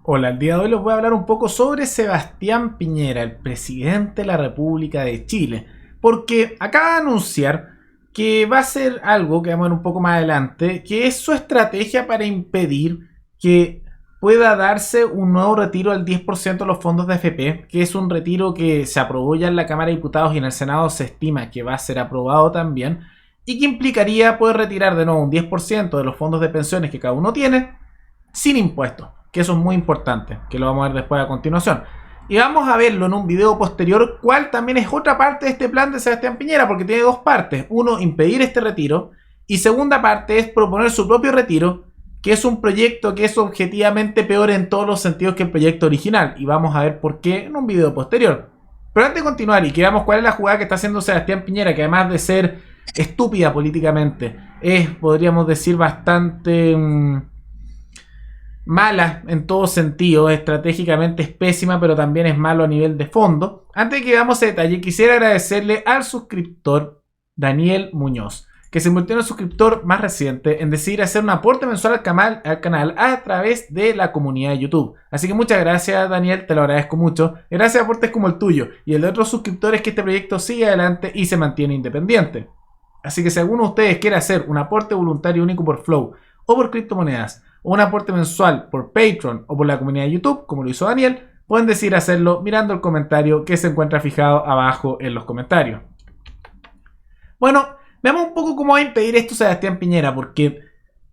Hola, el día de hoy les voy a hablar un poco sobre Sebastián Piñera, el presidente de la República de Chile, porque acaba de anunciar que va a hacer algo que vamos a ver un poco más adelante, que es su estrategia para impedir que pueda darse un nuevo retiro del 10% de los fondos de AFP, que es un retiro que se aprobó ya en la Cámara de Diputados y en el Senado se estima que va a ser aprobado también, y que implicaría poder retirar de nuevo un 10% de los fondos de pensiones que cada uno tiene sin impuestos, que eso es muy importante, que lo vamos a ver después a continuación. Y vamos a verlo en un video posterior, cuál también es otra parte de este plan de Sebastián Piñera, porque tiene dos partes. Uno, impedir este retiro, y segunda parte es proponer su propio retiro, que es un proyecto que es objetivamente peor en todos los sentidos que el proyecto original, y vamos a ver por qué en un video posterior. Pero antes de continuar y que veamos cuál es la jugada que está haciendo Sebastián Piñera, que además de ser estúpida políticamente, es, podríamos decir, bastante mala en todo sentido, estratégicamente es pésima, pero también es malo a nivel de fondo. Antes de que veamos ese detalle, quisiera agradecerle al suscriptor Daniel Muñoz, que se convirtió en el suscriptor más reciente en decidir hacer un aporte mensual al canal a través de la comunidad de YouTube. Así que muchas gracias, Daniel, te lo agradezco mucho. Gracias a aportes como el tuyo y el de otros suscriptores que este proyecto sigue adelante y se mantiene independiente. Así que si alguno de ustedes quiere hacer un aporte voluntario único por Flow o por criptomonedas, o un aporte mensual por Patreon o por la comunidad de YouTube, como lo hizo Daniel, pueden decidir hacerlo mirando el comentario que se encuentra fijado abajo en los comentarios. Bueno, veamos un poco cómo va a impedir esto Sebastián Piñera, porque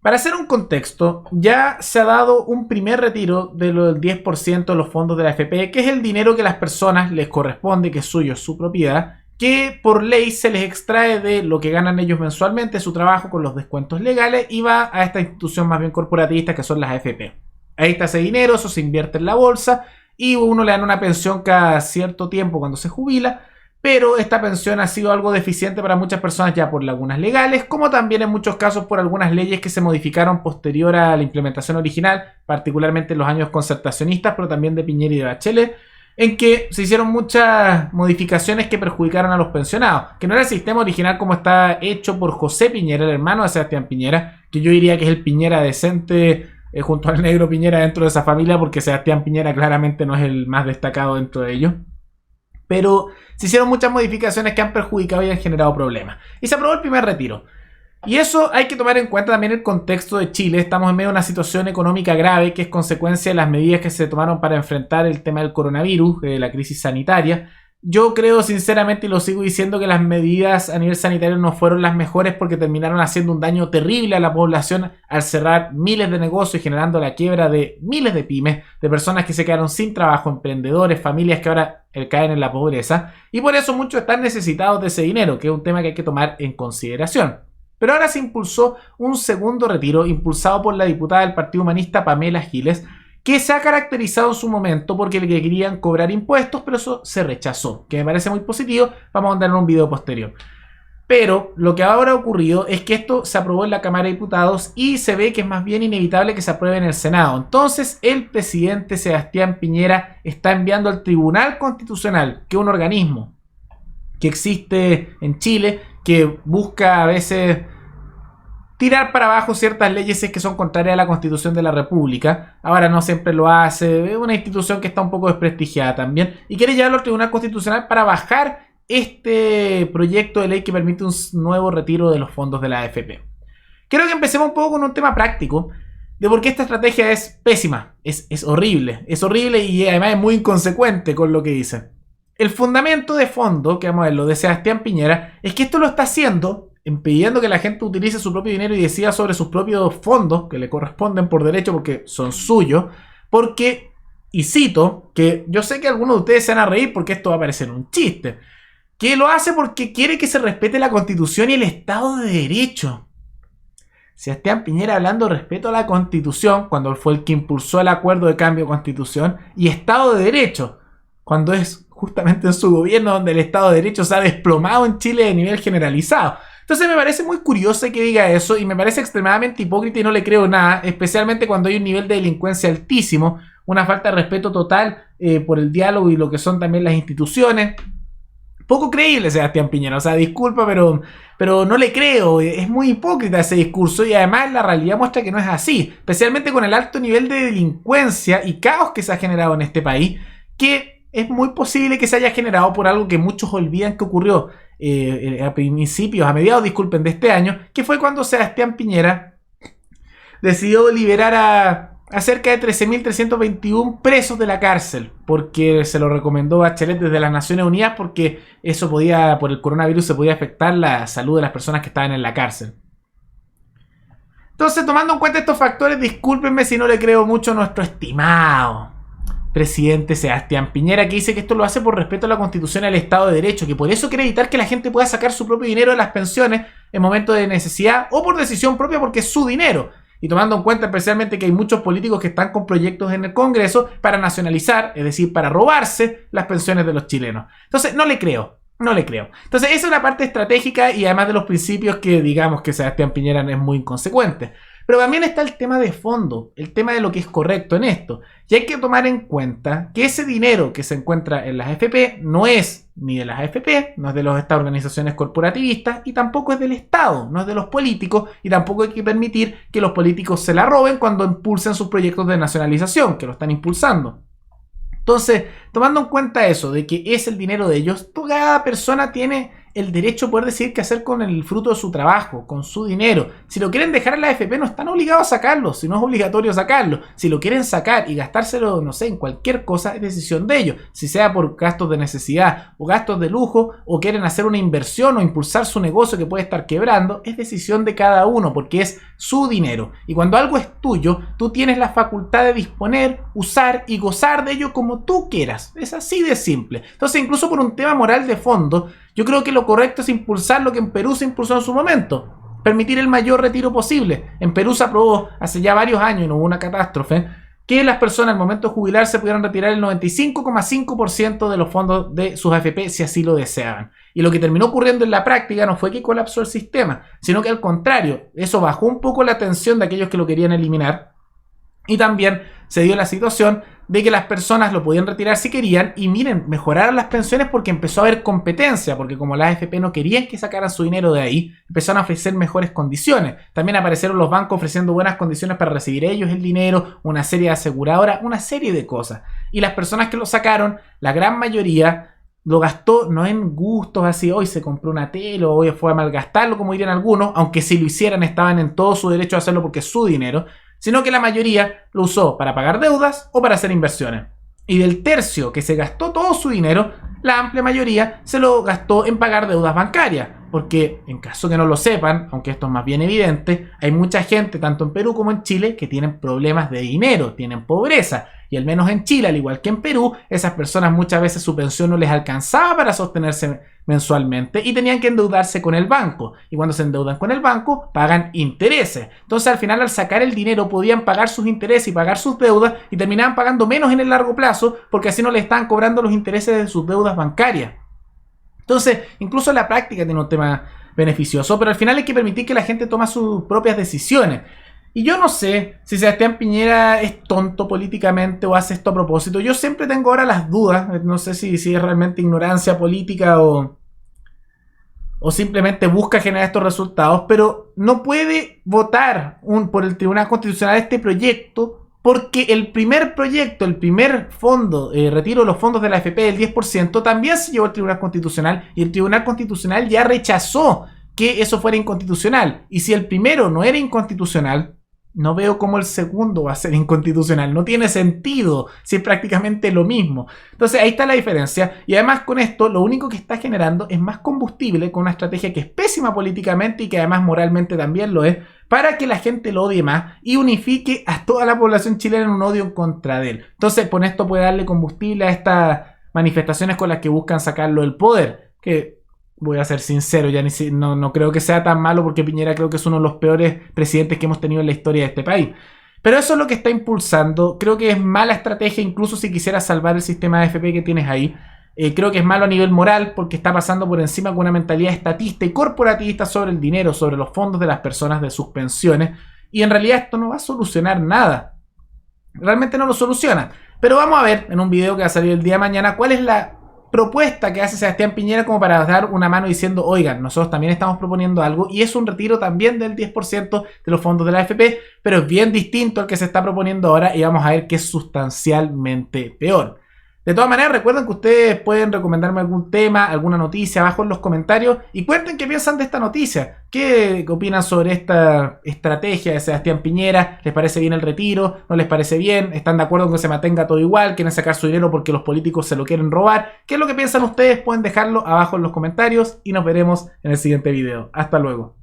para hacer un contexto, ya se ha dado un primer retiro del 10% de los fondos de la AFP, que es el dinero que a las personas les corresponde, que es suyo, es su propiedad, que por ley se les extrae de lo que ganan ellos mensualmente, su trabajo con los descuentos legales, y va a esta institución más bien corporativista que son las AFP. Ahí está ese dinero, eso se invierte en la bolsa y uno le dan una pensión cada cierto tiempo cuando se jubila, pero esta pensión ha sido algo deficiente para muchas personas ya por lagunas legales, como también en muchos casos por algunas leyes que se modificaron posterior a la implementación original, particularmente en los años concertacionistas, pero también de Piñera y de Bachelet, en que se hicieron muchas modificaciones que perjudicaron a los pensionados, que no era el sistema original como está hecho por José Piñera, el hermano de Sebastián Piñera, que yo diría que es el Piñera decente junto al negro Piñera dentro de esa familia, porque Sebastián Piñera claramente no es el más destacado dentro de ellos. Pero se hicieron muchas modificaciones que han perjudicado y han generado problemas. Y se aprobó el primer retiro. Y eso hay que tomar en cuenta también el contexto de Chile. Estamos en medio de una situación económica grave que es consecuencia de las medidas que se tomaron para enfrentar el tema del coronavirus, la crisis sanitaria. Yo creo sinceramente, y lo sigo diciendo, que las medidas a nivel sanitario no fueron las mejores porque terminaron haciendo un daño terrible a la población al cerrar miles de negocios y generando la quiebra de miles de pymes, de personas que se quedaron sin trabajo, emprendedores, familias que ahora caen en la pobreza. Y por eso muchos están necesitados de ese dinero, que es un tema que hay que tomar en consideración. Pero ahora se impulsó un segundo retiro impulsado por la diputada del Partido Humanista Pamela Giles, que se ha caracterizado en su momento porque le querían cobrar impuestos, pero eso se rechazó, que me parece muy positivo. Vamos a andar en un video posterior. Pero lo que ahora ha ocurrido es que esto se aprobó en la Cámara de Diputados y se ve que es más bien inevitable que se apruebe en el Senado. Entonces el presidente Sebastián Piñera está enviando al Tribunal Constitucional, que es un organismo que existe en Chile, que busca a veces tirar para abajo ciertas leyes que son contrarias a la Constitución de la República. Ahora no siempre lo hace, es una institución que está un poco desprestigiada también, y quiere llevarlo al Tribunal Constitucional para bajar este proyecto de ley que permite un nuevo retiro de los fondos de la AFP. Quiero que empecemos un poco con un tema práctico de por qué esta estrategia es pésima, es horrible y además es muy inconsecuente con lo que dice. El fundamento de fondo, que vamos a ver, lo de Sebastián Piñera, es que esto lo está haciendo impidiendo que la gente utilice su propio dinero y decida sobre sus propios fondos, que le corresponden por derecho porque son suyos, porque, y cito, que yo sé que algunos de ustedes se van a reír porque esto va a parecer un chiste, que lo hace porque quiere que se respete la Constitución y el Estado de Derecho. Sebastián Piñera hablando de respeto a la Constitución, cuando fue el que impulsó el acuerdo de cambio de Constitución, y Estado de Derecho, cuando es justamente en su gobierno donde el Estado de Derecho se ha desplomado en Chile de nivel generalizado. Entonces me parece muy curioso que diga eso y me parece extremadamente hipócrita y no le creo nada, especialmente cuando hay un nivel de delincuencia altísimo, una falta de respeto total por el diálogo y lo que son también las instituciones. Poco creíble Sebastián Piñera, o sea, disculpa, pero no le creo, es muy hipócrita ese discurso y además la realidad muestra que no es así, especialmente con el alto nivel de delincuencia y caos que se ha generado en este país, que es muy posible que se haya generado por algo que muchos olvidan que ocurrió a principios, a mediados, disculpen, de este año, que fue cuando Sebastián Piñera decidió liberar a cerca de 13.321 presos de la cárcel, porque se lo recomendó Bachelet desde las Naciones Unidas, porque eso podía, por el coronavirus, se podía afectar la salud de las personas que estaban en la cárcel. Entonces, tomando en cuenta estos factores, discúlpenme si no le creo mucho a nuestro estimado presidente Sebastián Piñera, que dice que esto lo hace por respeto a la Constitución y al Estado de Derecho, que por eso quiere evitar que la gente pueda sacar su propio dinero de las pensiones en momentos de necesidad o por decisión propia porque es su dinero. Y tomando en cuenta especialmente que hay muchos políticos que están con proyectos en el Congreso para nacionalizar, es decir, para robarse las pensiones de los chilenos. Entonces, no le creo. No le creo. Entonces, esa es la parte estratégica y además de los principios que digamos que Sebastián Piñera es muy inconsecuente. Pero también está el tema de fondo, el tema de lo que es correcto en esto. Y hay que tomar en cuenta que ese dinero que se encuentra en las AFP no es ni de las AFP, no es de estas organizaciones corporativistas y tampoco es del Estado, no es de los políticos y tampoco hay que permitir que los políticos se la roben cuando impulsen sus proyectos de nacionalización, que lo están impulsando. Entonces, tomando en cuenta eso, de que es el dinero de ellos, cada persona tiene el derecho a poder decidir qué hacer con el fruto de su trabajo, con su dinero. Si lo quieren dejar en la AFP, no están obligados a sacarlo, si no es obligatorio sacarlo. Si lo quieren sacar y gastárselo, no sé, en cualquier cosa, es decisión de ellos. Si sea por gastos de necesidad o gastos de lujo, o quieren hacer una inversión o impulsar su negocio que puede estar quebrando, es decisión de cada uno, porque es su dinero. Y cuando algo es tuyo, tú tienes la facultad de disponer, usar y gozar de ello como tú quieras. Es así de simple. Entonces, incluso por un tema moral de fondo, yo creo que lo correcto es impulsar lo que en Perú se impulsó en su momento. Permitir el mayor retiro posible. En Perú se aprobó hace ya varios años, y no hubo una catástrofe, que las personas al momento de jubilarse pudieran retirar el 95,5% de los fondos de sus AFP si así lo deseaban. Y lo que terminó ocurriendo en la práctica no fue que colapsó el sistema, sino que al contrario, eso bajó un poco la tensión de aquellos que lo querían eliminar. Y también se dio la situación de que las personas lo podían retirar si querían y miren, mejoraron las pensiones porque empezó a haber competencia, porque como las AFP no querían que sacaran su dinero de ahí, empezaron a ofrecer mejores condiciones. También aparecieron los bancos ofreciendo buenas condiciones para recibir ellos el dinero, una serie de aseguradoras, una serie de cosas. Y las personas que lo sacaron, la gran mayoría lo gastó no en gustos así, hoy se compró una tele o hoy fue a malgastarlo como dirían algunos, aunque si lo hicieran estaban en todo su derecho a hacerlo porque es su dinero, sino que la mayoría lo usó para pagar deudas o para hacer inversiones. Y del tercio que se gastó todo su dinero, la amplia mayoría se lo gastó en pagar deudas bancarias. Porque, en caso que no lo sepan, aunque esto es más bien evidente, hay mucha gente, tanto en Perú como en Chile, que tienen problemas de dinero, tienen pobreza. Y al menos en Chile, al igual que en Perú, esas personas muchas veces su pensión no les alcanzaba para sostenerse mensualmente y tenían que endeudarse con el banco. Y cuando se endeudan con el banco, pagan intereses. Entonces, al final, al sacar el dinero, podían pagar sus intereses y pagar sus deudas y terminaban pagando menos en el largo plazo porque así no le estaban cobrando los intereses de sus deudas bancarias. Entonces, incluso en la práctica tiene un tema beneficioso, pero al final hay que permitir que la gente tome sus propias decisiones. Y yo no sé si Sebastián Piñera es tonto políticamente o hace esto a propósito. Yo siempre tengo ahora las dudas. No sé si es realmente ignorancia política o simplemente busca generar estos resultados. Pero no puede votar por el Tribunal Constitucional este proyecto porque el primer proyecto, el primer fondo, retiro de los fondos de la AFP del 10%, también se llevó al Tribunal Constitucional y el Tribunal Constitucional ya rechazó que eso fuera inconstitucional. Y si el primero no era inconstitucional, no veo cómo el segundo va a ser inconstitucional. No tiene sentido si es prácticamente lo mismo. Entonces ahí está la diferencia. Y además con esto lo único que está generando es más combustible con una estrategia que es pésima políticamente y que además moralmente también lo es, para que la gente lo odie más y unifique a toda la población chilena en un odio en contra de él. Entonces con esto puede darle combustible a estas manifestaciones con las que buscan sacarlo del poder. Que voy a ser sincero, ya no creo que sea tan malo porque Piñera creo que es uno de los peores presidentes que hemos tenido en la historia de este país. Pero eso es lo que está impulsando. Creo que es mala estrategia, incluso si quisieras salvar el sistema de AFP que tienes ahí. Creo que es malo a nivel moral porque está pasando por encima con una mentalidad estatista y corporativista sobre el dinero, sobre los fondos de las personas, de sus pensiones. Y en realidad esto no va a solucionar nada. Realmente no lo soluciona. Pero vamos a ver en un video que va a salir el día de mañana cuál es la propuesta que hace Sebastián Piñera como para dar una mano diciendo, oigan, nosotros también estamos proponiendo algo y es un retiro también del 10% de los fondos de la AFP, pero es bien distinto al que se está proponiendo ahora y vamos a ver que es sustancialmente peor. De todas maneras, recuerden que ustedes pueden recomendarme algún tema, alguna noticia abajo en los comentarios y cuenten qué piensan de esta noticia. ¿Qué opinan sobre esta estrategia de Sebastián Piñera? ¿Les parece bien el retiro? ¿No les parece bien? ¿Están de acuerdo con que se mantenga todo igual? ¿Quieren sacar su dinero porque los políticos se lo quieren robar? ¿Qué es lo que piensan ustedes? Pueden dejarlo abajo en los comentarios y nos veremos en el siguiente video. Hasta luego.